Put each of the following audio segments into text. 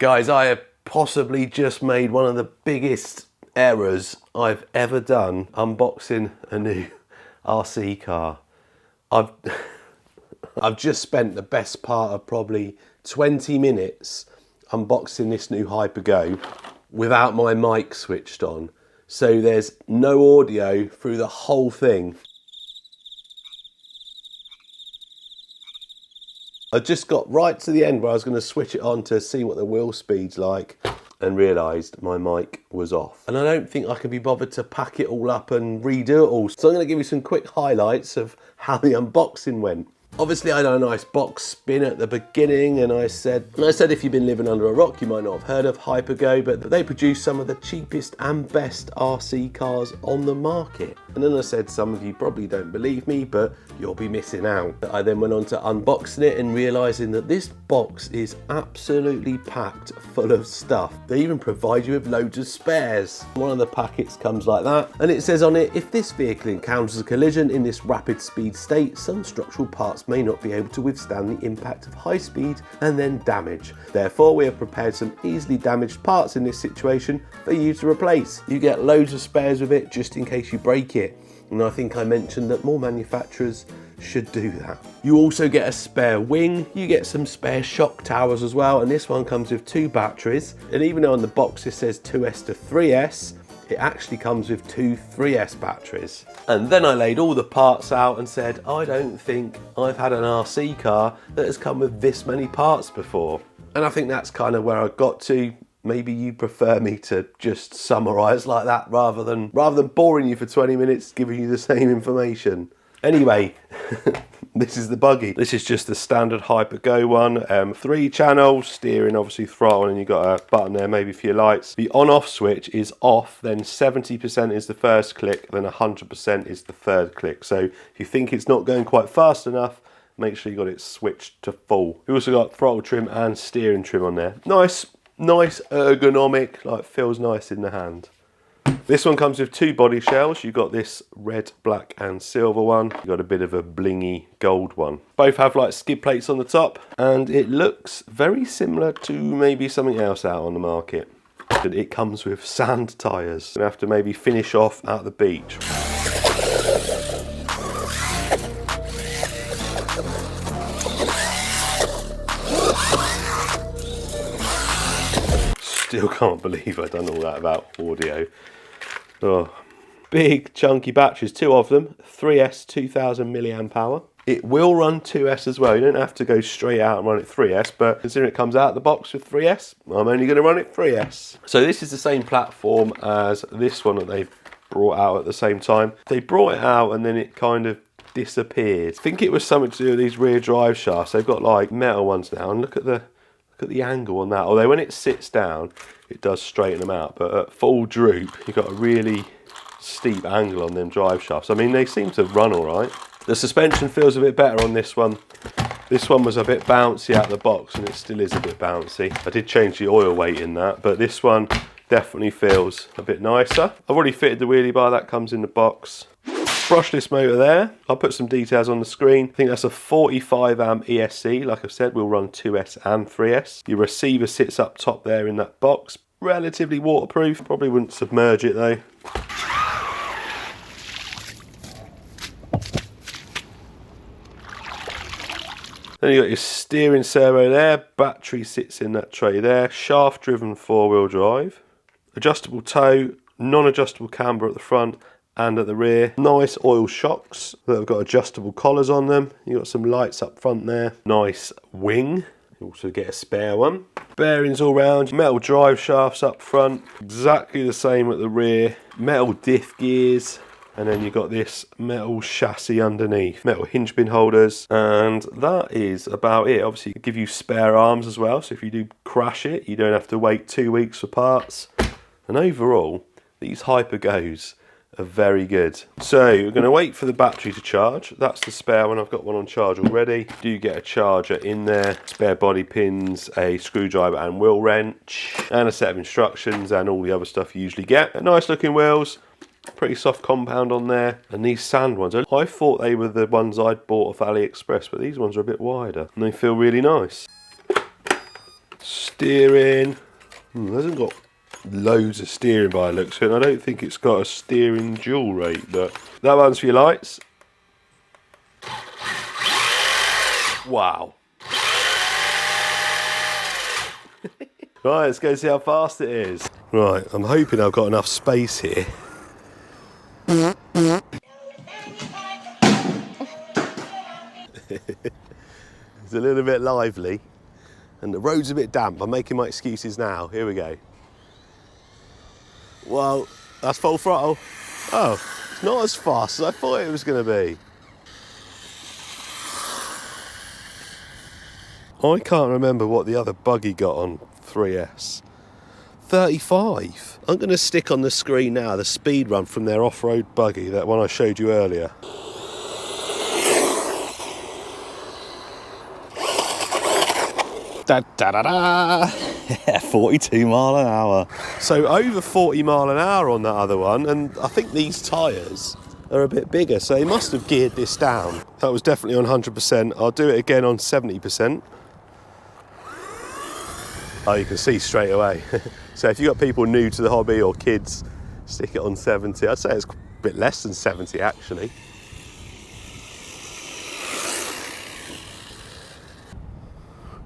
Guys, I have possibly just made one of the biggest errors I've ever done unboxing a new RC car. I've just spent the best part of probably 20 minutes unboxing this new Hyper Go without my mic switched on. So there's no audio through the whole thing. I just got right to the end where I was going to switch it on to see what the wheel speed's like and realised my mic was off. And I don't think I can be bothered to pack it all up and redo it all. So I'm going to give you some quick highlights of how the unboxing went. Obviously I had a nice box spin at the beginning, and I said if you've been living under a rock you might not have heard of Hyper Go, but they produce some of the cheapest and best RC cars on the market. And then I said some of you probably don't believe me, but you'll be missing out. I then went on to unboxing it and realising that this box is absolutely packed full of stuff. They even provide you with loads of spares. One of the packets comes like that, and it says on it, if this vehicle encounters a collision in this rapid speed state, some structural parts may not be able to withstand the impact of high speed and then damage. Therefore, we have prepared some easily damaged parts in this situation for you to replace. You get loads of spares with it just in case you break it. And I think I mentioned that more manufacturers should do that. You also get a spare wing, you get some spare shock towers as well, and this one comes with 2 batteries. And even though on the box it says 2S to 3S, it actually comes with 2 3S batteries. And then I laid all the parts out and said, I don't think I've had an RC car that has come with this many parts before. And I think that's kind of where I got to. Maybe you prefer me to just summarise like that rather than boring you for 20 minutes giving you the same information. Anyway, this is the buggy. This is just the standard Hyper Go one. 3 channels, steering, obviously throttle, and you've got a button there maybe for your lights. The on-off switch is off, then 70% is the first click, then 100% is the third click. So if you think it's not going quite fast enough, make sure you got it switched to full. We also got throttle trim and steering trim on there. Nice ergonomic, like feels nice in the hand. This one comes with 2 body shells. You've got this red, black and silver one. You've got a bit of a blingy gold one. Both have like skid plates on the top, and it looks very similar to maybe something else out on the market. But it comes with sand tyres. Gonna have to maybe finish off at the beach. Still can't believe I've done all that about audio. Oh. Big chunky batteries, 2 of them, 3S 2000 milliamp hour. It will run 2S as well. You don't have to go straight out and run it 3S, but considering it comes out of the box with 3S, I'm only going to run it 3S. So this is the same platform as this one that they've brought out at the same time. They brought it out and then it kind of disappeared. I think it was something to do with these rear drive shafts. They've got like metal ones now, and look at the angle on that. Although when it sits down it does straighten them out, but at full droop you've got a really steep angle on them drive shafts. I mean, they seem to run all right. The suspension feels a bit better on this one. This one was a bit bouncy out of the box, and it still is a bit bouncy. I did change the oil weight in that, but this one definitely feels a bit nicer. I've already fitted the wheelie bar, that comes in the box. Brushless motor there. I'll put some details on the screen. I think that's a 45 amp ESC. Like I've said, we'll run 2S and 3S. Your receiver sits up top there in that box. Relatively waterproof. Probably wouldn't submerge it though. Then you've got your steering servo there. Battery sits in that tray there. Shaft driven 4-wheel drive. Adjustable tow. Non-adjustable camber at the front and at the rear. Nice oil shocks that have got adjustable collars on them. You've got some lights up front there. Nice wing. You also get a spare one. Bearings all round. Metal drive shafts up front. Exactly the same at the rear. Metal diff gears. And then you've got this metal chassis underneath. Metal hinge pin holders. And that is about it. Obviously, it give you spare arms as well. So if you do crash it, you don't have to wait 2 weeks for parts. And overall, these Hyper Go's are very good. So we're going to wait for the battery to charge. That's the spare one. I've got one on charge already. You do get a charger in there, spare body pins, a screwdriver and wheel wrench, and a set of instructions and all the other stuff you usually get. Nice looking wheels, pretty soft compound on there. And these sand ones, I thought they were the ones I'd bought off AliExpress, but these ones are a bit wider and they feel really nice. Steering. It hasn't got loads of steering by the looks of it. I don't think it's got a steering dual rate, but that one's for your lights. Wow. Right, let's go see how fast it is. Right, I'm hoping I've got enough space here. It's a little bit lively and the road's a bit damp. I'm making my excuses now. Here we go. Well, that's full throttle. Oh, it's not as fast as I thought it was going to be. I can't remember what the other buggy got on 3S. 35. I'm going to stick on the screen now the speed run from their off-road buggy, that one I showed you earlier. Da da da da! 42 mile an hour. So over 40 mile an hour on that other one, and I think these tyres are a bit bigger, so they must have geared this down. That was definitely on 100%. I'll do it again on 70%. Oh, you can see straight away. So if you've got people new to the hobby or kids, stick it on 70. I'd say it's a bit less than 70 actually.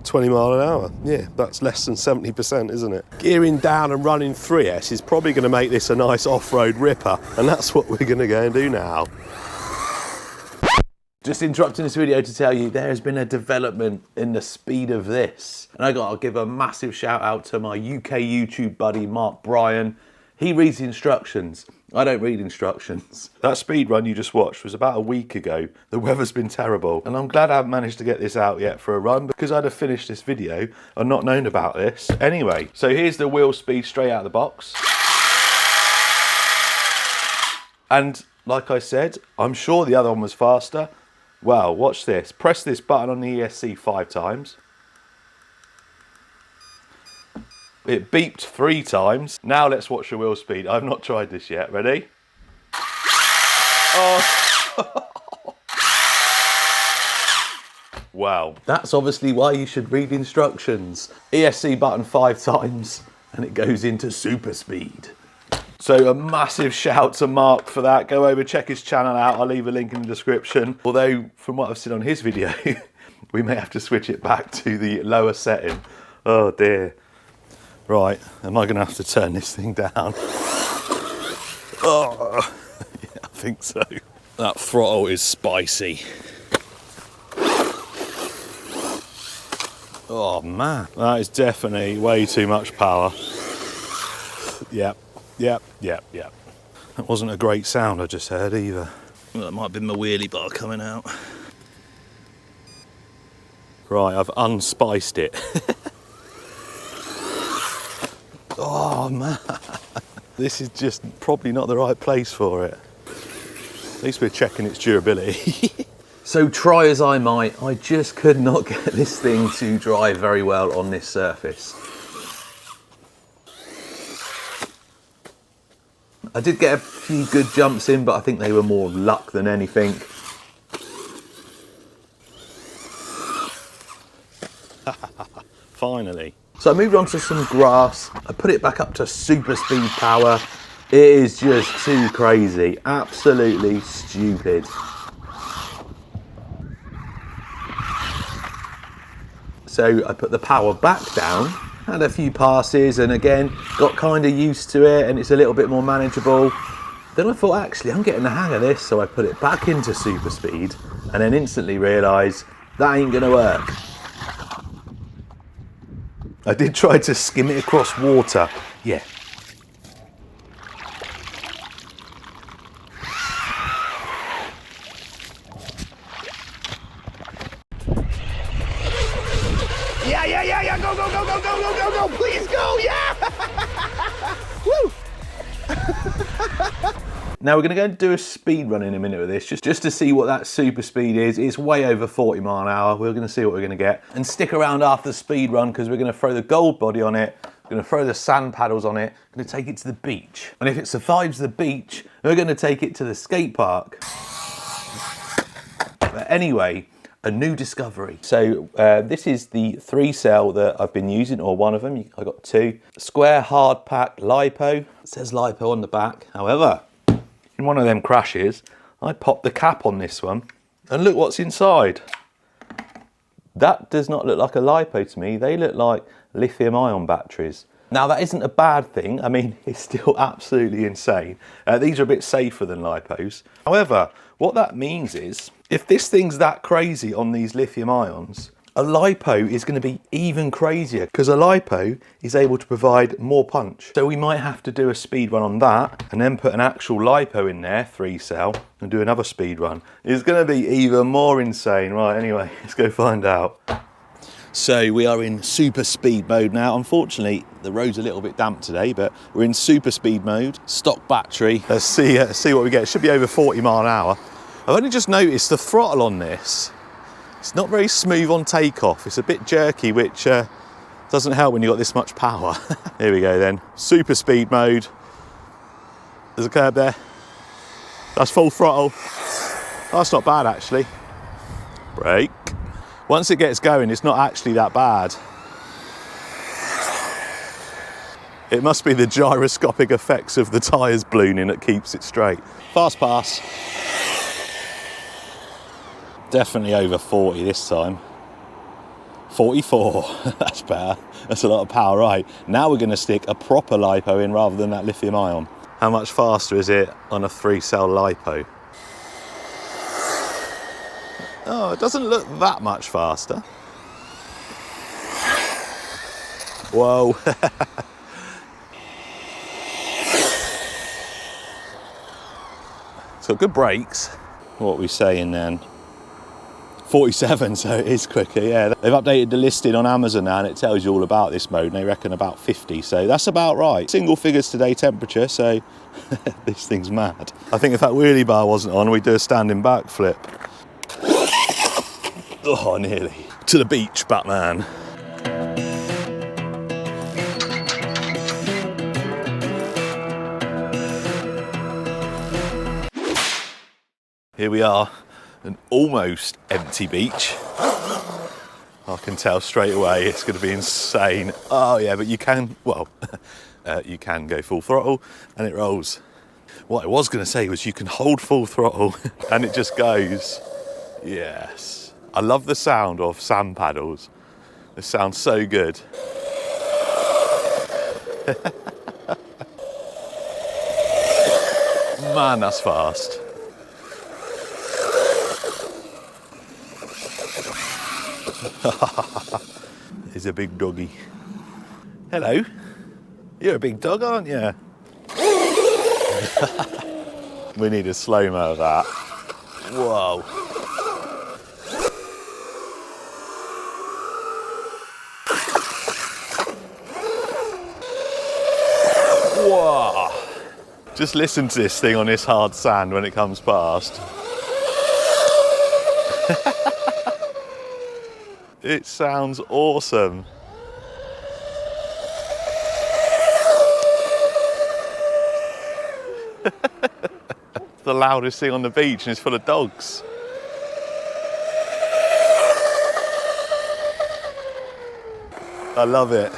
$20 mile an hour. Yeah, that's less than 70%, isn't it? Gearing down and running 3S is probably going to make this a nice off-road ripper, and that's what we're going to go and do now. Just interrupting this video to tell you there has been a development in the speed of this. And I got to give a massive shout out to my UK YouTube buddy, Mark Bryan. He reads the instructions. I don't read instructions. That speed run you just watched was about a week ago. The weather's been terrible. And I'm glad I haven't managed to get this out yet for a run, because I'd have finished this video and not known about this. Anyway, so here's the wheel speed straight out of the box. And like I said, I'm sure the other one was faster. Well, watch this. Press this button on the ESC 5 times. It beeped 3 times. Now let's watch the wheel speed. I've not tried this yet. Ready? Oh. Wow. That's obviously why you should read instructions. ESC button 5 times and it goes into super speed. So a massive shout to Mark for that. Go over, check his channel out. I'll leave a link in the description. Although, from what I've seen on his video, we may have to switch it back to the lower setting. Oh dear. Right, am I going to have to turn this thing down? Oh, yeah, I think so. That throttle is spicy. Oh man, that is definitely way too much power. Yep. Yep. That wasn't a great sound I just heard either. Well, that might have been my wheelie bar coming out. Right, I've unspiced it. Oh man, this is just probably not the right place for it. At least we're checking its durability. So try as I might, I just could not get this thing to drive very well on this surface. I did get a few good jumps in, but I think they were more luck than anything. Finally. So I moved on to some grass. I put it back up to super speed power. It is just too crazy. Absolutely stupid. So I put the power back down. Had a few passes and again got kind of used to it and it's a little bit more manageable. Then I thought, actually I'm getting the hang of this, so I put it back into super speed and then instantly realised that ain't gonna work. I did try to skim it across water. Yeah. Yeah, go, please go, yeah! Woo! Now we're gonna go and do a speed run in a minute with this, just to see what that super speed is. It's way over 40 mile an hour. We're gonna see what we're gonna get. And stick around after the speed run because we're gonna throw the gold body on it, we're gonna throw the sand paddles on it, we're gonna take it to the beach. And if it survives the beach, we're gonna take it to the skate park. But anyway, a new discovery. So this is the 3-cell that I've been using, or one of them. I got 2. Square hard pack lipo. It says lipo on the back. However, in one of them crashes, I popped the cap on this one and look what's inside. That does not look like a lipo to me. They look like lithium ion batteries. Now that isn't a bad thing. I mean, it's still absolutely insane. These are a bit safer than lipos. However, what that means is, if this thing's that crazy on these lithium ions, a lipo is going to be even crazier, because a lipo is able to provide more punch. So we might have to do a speed run on that and then put an actual lipo in there, 3-cell, and do another speed run. It's going to be even more insane. Right, anyway, let's go find out. So we are in super speed mode now. Unfortunately, the road's a little bit damp today, but we're in super speed mode. Stock battery. Let's see what we get. It should be over 40 mile an hour. I've only just noticed the throttle on this. It's not very smooth on takeoff. It's a bit jerky, which doesn't help when you've got this much power. Here we go then. Super speed mode. There's a curb there. That's full throttle. Oh, that's not bad actually. Brake. Once it gets going, it's not actually that bad. It must be the gyroscopic effects of the tyres ballooning that keeps it straight. Fast pass. Definitely over 40 this time. 44, that's better. That's a lot of power, right? Now we're gonna stick a proper lipo in rather than that lithium ion. How much faster is it on a 3-cell lipo? Oh, it doesn't look that much faster. Whoa. It's got good brakes. What are we saying then? 47, so it is quicker, yeah. They've updated the listing on Amazon now and it tells you all about this mode, and they reckon about 50, so that's about right. Single figures today temperature, so this thing's mad. I think if that wheelie bar wasn't on, we'd do a standing back flip. Oh, nearly. To the beach, Batman. Here we are, an almost empty beach. I can tell straight away it's going to be insane. Oh yeah, but you can, well, you can go full throttle and it rolls. What I was going to say was you can hold full throttle and it just goes. Yes. I love the sound of sand paddles. It sounds so good. Man, that's fast. He's a big doggy. Hello. You're a big dog, aren't you? We need a slow-mo of that. Whoa. Whoa. Just listen to this thing on this hard sand when it comes past. It sounds awesome. The loudest thing on the beach and it's full of dogs. I love it.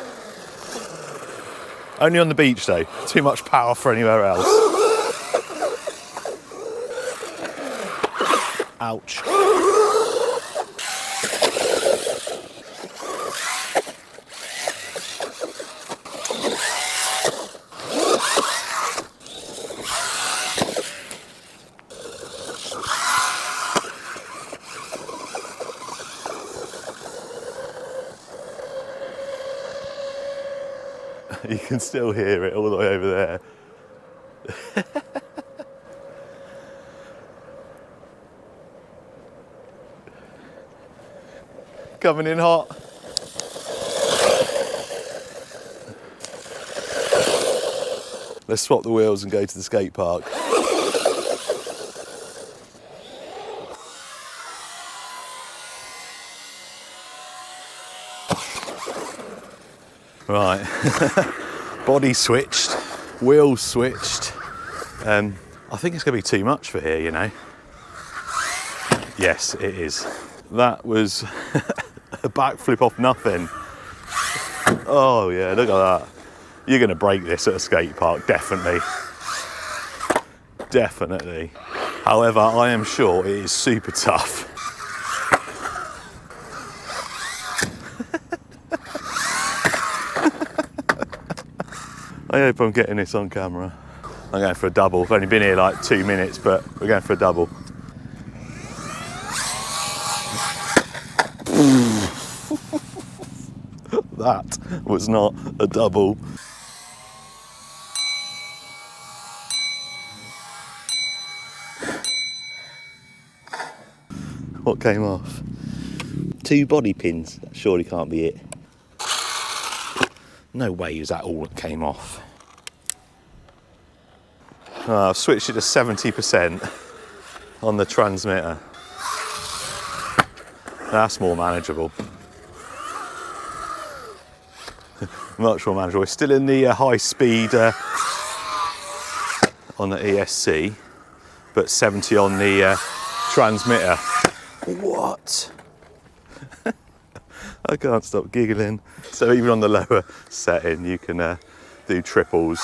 Only on the beach though. Too much power for anywhere else. Ouch. You can still hear it all the way over there. Coming in hot. Let's swap the wheels and go to the skate park. Right, body switched, wheels switched. I think it's going to be too much for here, you know. Yes, it is. That was a backflip off nothing. Oh yeah, look at that. You're going to break this at a skate park, definitely. Definitely. However, I am sure it is super tough. I hope I'm getting this on camera. I'm going for a double. I've only been here like 2 minutes, but we're going for a double. That was not a double. What came off? 2 body pins. That surely can't be it. No way is that all that came off. I've switched it to 70% on the transmitter. That's more manageable. Much more manageable. We're still in the high speed on the ESC, but 70 on the transmitter. What? I can't stop giggling. So even on the lower setting, you can do triples.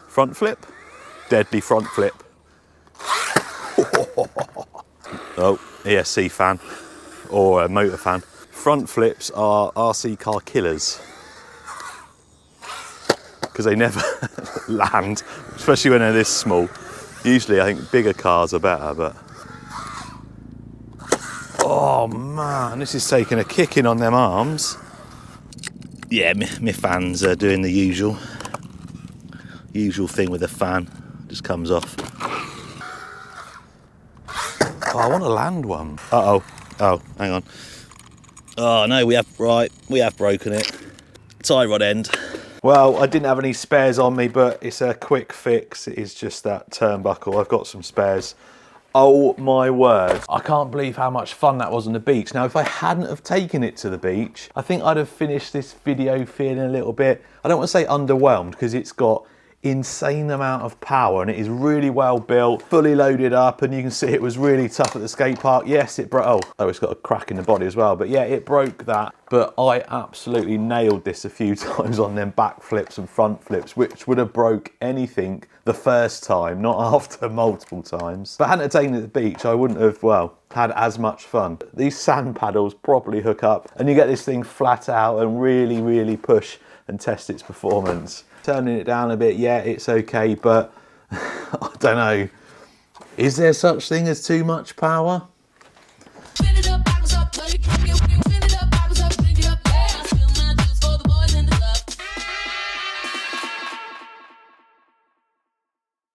Front flip, deadly front flip. Oh, ESC fan or a motor fan. Front flips are RC car killers because they never land, especially when they're this small. Usually I think bigger cars are better, but oh man, this is taking a kicking on them arms. Yeah, my fans are doing the usual thing with a fan, just comes off. Oh, I want to land one. Uh-oh. Oh, hang on. Oh no, we have broken it. Tie rod end. Well, I didn't have any spares on me, but it's a quick fix. It is just that turnbuckle. I've got some spares. Oh my word. I can't believe how much fun that was on the beach. Now, if I hadn't have taken it to the beach, I think I'd have finished this video feeling a little bit, I don't want to say underwhelmed, because it's got insane amount of power and it is really well built, fully loaded up, and you can see it was really tough at the skate park. Yes, it broke. Oh, it's got a crack in the body as well, but yeah, it broke that. But I absolutely nailed this a few times on them back flips and front flips, which would have broke anything the first time, not after multiple times. If I hadn't taken it to the beach, I wouldn't have, well, had as much fun. These sand paddles properly hook up and you get this thing flat out and really push and test its performance. Turning it down a bit, yeah, it's okay, but I don't know. Is there such thing as too much power?